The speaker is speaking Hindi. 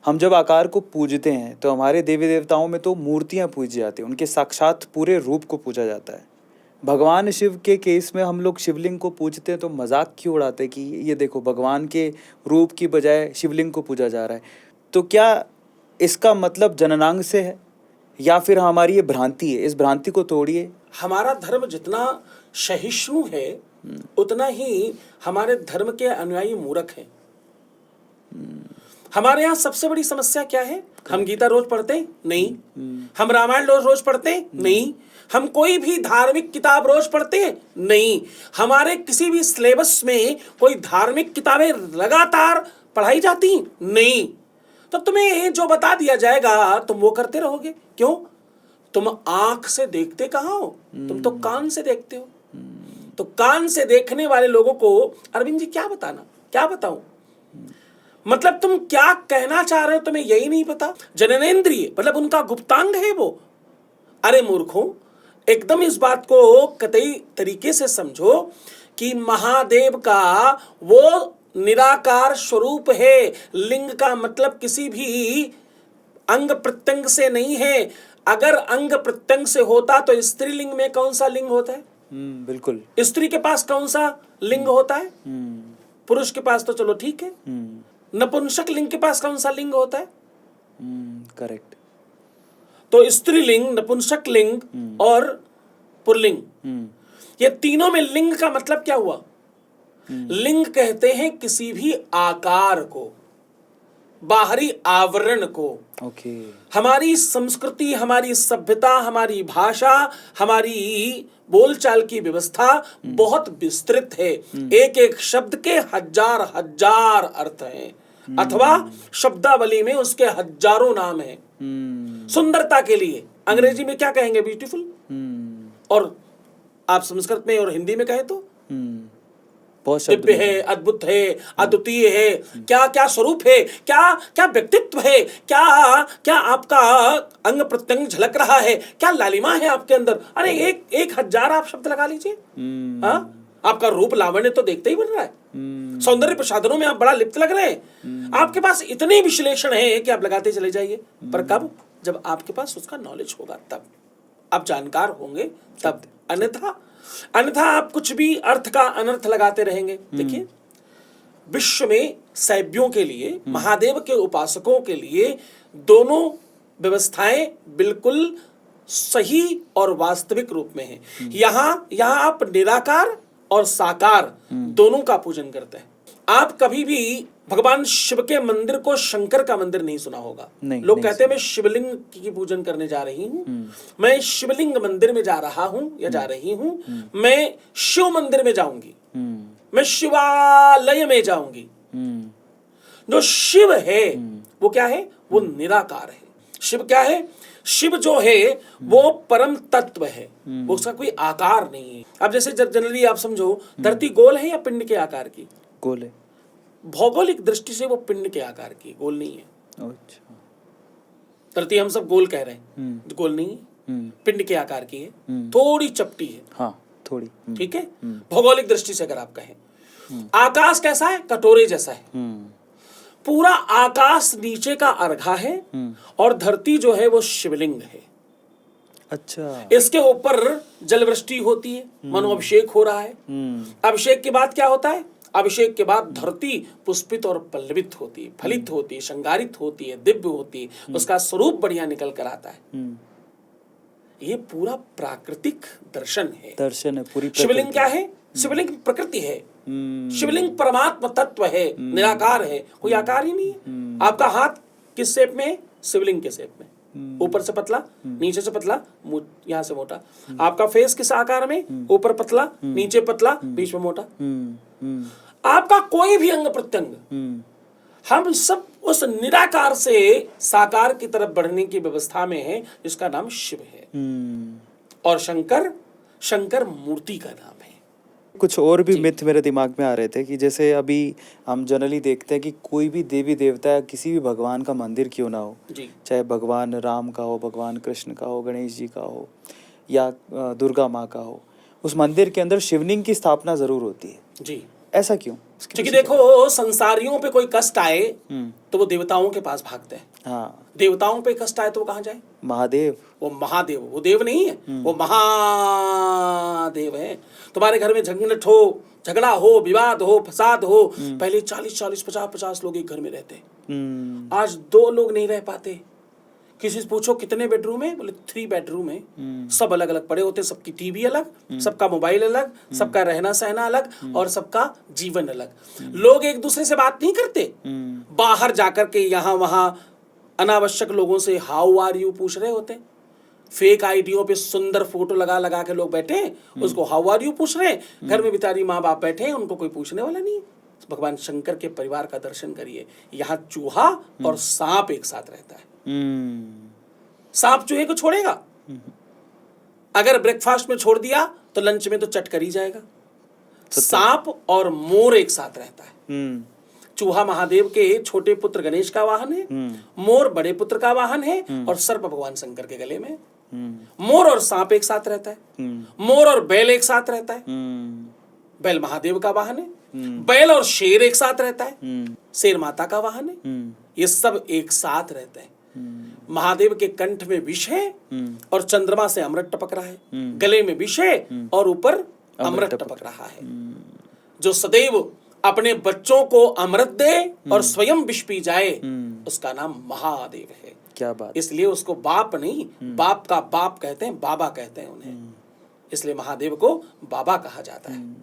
हम जब आकार को पूजते हैं तो हमारे देवी देवताओं में तो मूर्तियां पूजी जाती हैं, उनके साक्षात पूरे रूप को पूजा जाता है। भगवान शिव के केस में हम लोग शिवलिंग को पूजते हैं तो मजाक क्यों उड़ाते हैं कि ये देखो भगवान के रूप की बजाय शिवलिंग को पूजा जा रहा है। तो क्या इसका मतलब जननांग से है या फिर हमारी ये भ्रांति है? इस भ्रांति को तोड़िए। हमारा धर्म जितना सहिष्णु है उतना ही हमारे धर्म के अनुयायी मूर्ख हैं। हमारे यहाँ सबसे बड़ी समस्या क्या है? हम गीता रोज पढ़ते नहीं, हम रामायण रोज पढ़ते नहीं, हम कोई भी धार्मिक किताब रोज पढ़ते नहीं, हमारे किसी भी सिलेबस में कोई धार्मिक किताबें लगातार पढ़ाई जाती नहीं। तो तुम्हें जो बता दिया जाएगा तुम वो करते रहोगे। क्यों? तुम आंख से देखते कहाँ हो, तुम तो कान से देखते हो। तो कान से देखने वाले लोगों को अरविंद जी क्या बताना, क्या बताऊं? मतलब तुम क्या कहना चाह रहे हो तुम्हें यही नहीं पता? जननेंद्रिय मतलब उनका गुप्तांग है वो। अरे मूर्खों, एकदम इस बात को कतई तरीके से समझो कि महादेव का वो निराकार स्वरूप है। लिंग का मतलब किसी भी अंग प्रत्यंग से नहीं है। अगर अंग प्रत्यंग से होता तो स्त्रीलिंग में कौन सा लिंग होता है? बिल्कुल। स्त्री के पास कौन सा लिंग होता है? पुरुष के पास तो चलो ठीक है। नपुंसक लिंग के पास कौन सा लिंग होता है? करेक्ट। तो स्त्रीलिंग, नपुंसक लिंग और पुल्लिंग, ये तीनों में लिंग का मतलब क्या हुआ? लिंग कहते हैं किसी भी आकार को, बाहरी आवरण को। ओके। हमारी संस्कृति, हमारी सभ्यता, हमारी भाषा, हमारी बोलचाल की व्यवस्था बहुत विस्तृत है। एक एक शब्द के हजार हजार अर्थ हैं, अथवा शब्दावली में उसके हजारों नाम हैं। सुंदरता के लिए अंग्रेजी में क्या कहेंगे? ब्यूटीफुल। और आप संस्कृत में और हिंदी में कहें तो दिव्य है, अद्भुत है, अद्वितीय है। क्या क्या स्वरूप है, क्या क्या व्यक्तित्व है, क्या क्या आपका अंग प्रत्यंग झलक रहा है, क्या लालिमा है आपके अंदर। अरे एक हजार आप शब्द लगा लीजिए। आपका रूप लावण्य तो देखते ही बन रहा है। सौंदर्य प्रसाधनों में आप बड़ा लिप्त लग रहे हैं। आपके पास इतने विश्लेषण है कि आप लगाते चले जाइए। पर कब? जब आपके पास उसका नॉलेज होगा, तब आप जानकार होंगे तब। अन्यथा आप कुछ भी अर्थ का अनर्थ लगाते रहेंगे। देखिए, विश्व में सैव्यों के लिए, महादेव के उपासकों के लिए दोनों व्यवस्थाएं बिल्कुल सही और वास्तविक रूप में हैं। यहां आप निराकार और साकार दोनों का पूजन करते हैं। आप कभी भी भगवान शिव के मंदिर को शंकर का मंदिर नहीं सुना होगा। लोग कहते हैं मैं शिवलिंग की पूजन करने जा रही हूँ, मैं शिवलिंग मंदिर में जा रहा हूँ या जा रही हूँ, मैं शिव मंदिर में जाऊंगी, मैं शिवालय में जाऊंगी। जो शिव है वो क्या है? वो निराकार है। शिव क्या है? शिव जो है वो परम तत्व है, वो उसका कोई आकार नहीं है। अब जैसे जनरली आप समझो, धरती गोल है या पिंड के आकार की? गोल है। भौगोलिक दृष्टि से वो पिंड के आकार की, गोल नहीं है। अच्छा। धरती हम सब गोल कह रहे हैं, गोल नहीं है, पिंड के आकार की है, थोड़ी चपटी है। हाँ, थोड़ी। ठीक है, भौगोलिक दृष्टि से अगर आप कहें। आकाश कैसा है? कटोरे जैसा है। पूरा आकाश नीचे का अर्घा है और धरती जो है वो शिवलिंग है। अच्छा। इसके ऊपर जलवृष्टि होती है, मानो अभिषेक हो रहा है। अभिषेक के बाद क्या होता है? अभिषेक के बाद धरती पुष्पित और पल्लवित होती है, फलित होती है, श्रृंगारित होती है, दिव्य होती है, उसका स्वरूप बढ़िया निकल कर आता है। ये पूरा प्राकृतिक दर्शन है। पूरी शिवलिंग क्या है? शिवलिंग प्रकृति है। शिवलिंग परमात्मा तत्व है, निराकार है, कोई आकार ही नहीं है। आपका हाथ किस शेप में है? शिवलिंग के शेप में, ऊपर से पतला, नीचे से पतला, यहाँ से मोटा। आपका फेस किस आकार में? ऊपर पतला, नीचे पतला, बीच में मोटा। आपका कोई भी अंग प्रत्यंग, हम सब उस निराकार से साकार की तरफ बढ़ने की व्यवस्था में है, जिसका नाम शिव है। और शंकर मूर्ति का नाम है। कुछ और भी मिथ मेरे दिमाग में आ रहे थे कि जैसे अभी हम जनरली देखते हैं कि कोई भी देवी देवता या किसी भी भगवान का मंदिर क्यों ना हो, चाहे भगवान राम का हो, भगवान कृष्ण का हो, गणेश जी का हो या दुर्गा माँ का हो, उस मंदिर के अंदर शिवलिंग की स्थापना जरूर होती है। जी। ऐसा क्यों? इसके क्योंकि पीछे देखो, संसारियों पे कोई कष्ट आए हम्म, तो वो देवताओं के पास भागते हैं। हाँ, देवताओं पे कष्ट आए तो वो कहाँ जाए? महादेव। वो महादेव, वो देव नहीं है, वो महादेव है। तुम्हारे घर में झंझट हो, झगड़ा हो, विवाद हो, फसाद हो, पहले 40-40, 50-50 लोग एक घर में रहते। आज 2 लोग नहीं रह पाते। किसी से पूछो कितने बेडरूम है, बोले 3 बेडरूम है। सब अलग अलग पड़े होते, सबकी टीवी अलग, सबका मोबाइल अलग, सबका रहना सहना अलग, और सबका जीवन अलग। लोग एक दूसरे से बात नहीं करते। बाहर जाकर के यहाँ वहाँ अनावश्यक लोगों से हाउ आर यू पूछ रहे होते। फेक आईडियों पे सुंदर फोटो लगा लगा के लोग बैठे, उसको हाउ आर यू पूछ रहे। घर में बेचारी माँ बाप बैठे हैं, उनको कोई पूछने वाला नहीं है। भगवान शंकर के परिवार का दर्शन करिए, यहाँ चूहा और सांप एक साथ रहता है। सांप चूहे को छोड़ेगा? अगर ब्रेकफास्ट में छोड़ दिया तो लंच में तो चट कर ही जाएगा। सांप और मोर एक साथ रहता है। चूहा महादेव के छोटे पुत्र गणेश का वाहन है, मोर बड़े पुत्र का वाहन है, और सर्प भगवान शंकर के गले में। मोर और सांप एक साथ रहता है, मोर और बैल एक साथ रहता है। बैल महादेव का वाहन है। बैल और शेर एक साथ रहता है, शेर माता का वाहन है। ये सब एक साथ रहते हैं। महादेव के कंठ में विष है और चंद्रमा से अमृत टपक रहा है, गले में विष है और ऊपर अमृत टपक रहा है। जो सदैव अपने बच्चों को अमृत दे और स्वयं विष पी जाए, उसका नाम महादेव है। क्या बात। इसलिए उसको बाप नहीं, बाप का बाप कहते हैं, बाबा कहते हैं उन्हें। इसलिए महादेव को बाबा कहा जाता है।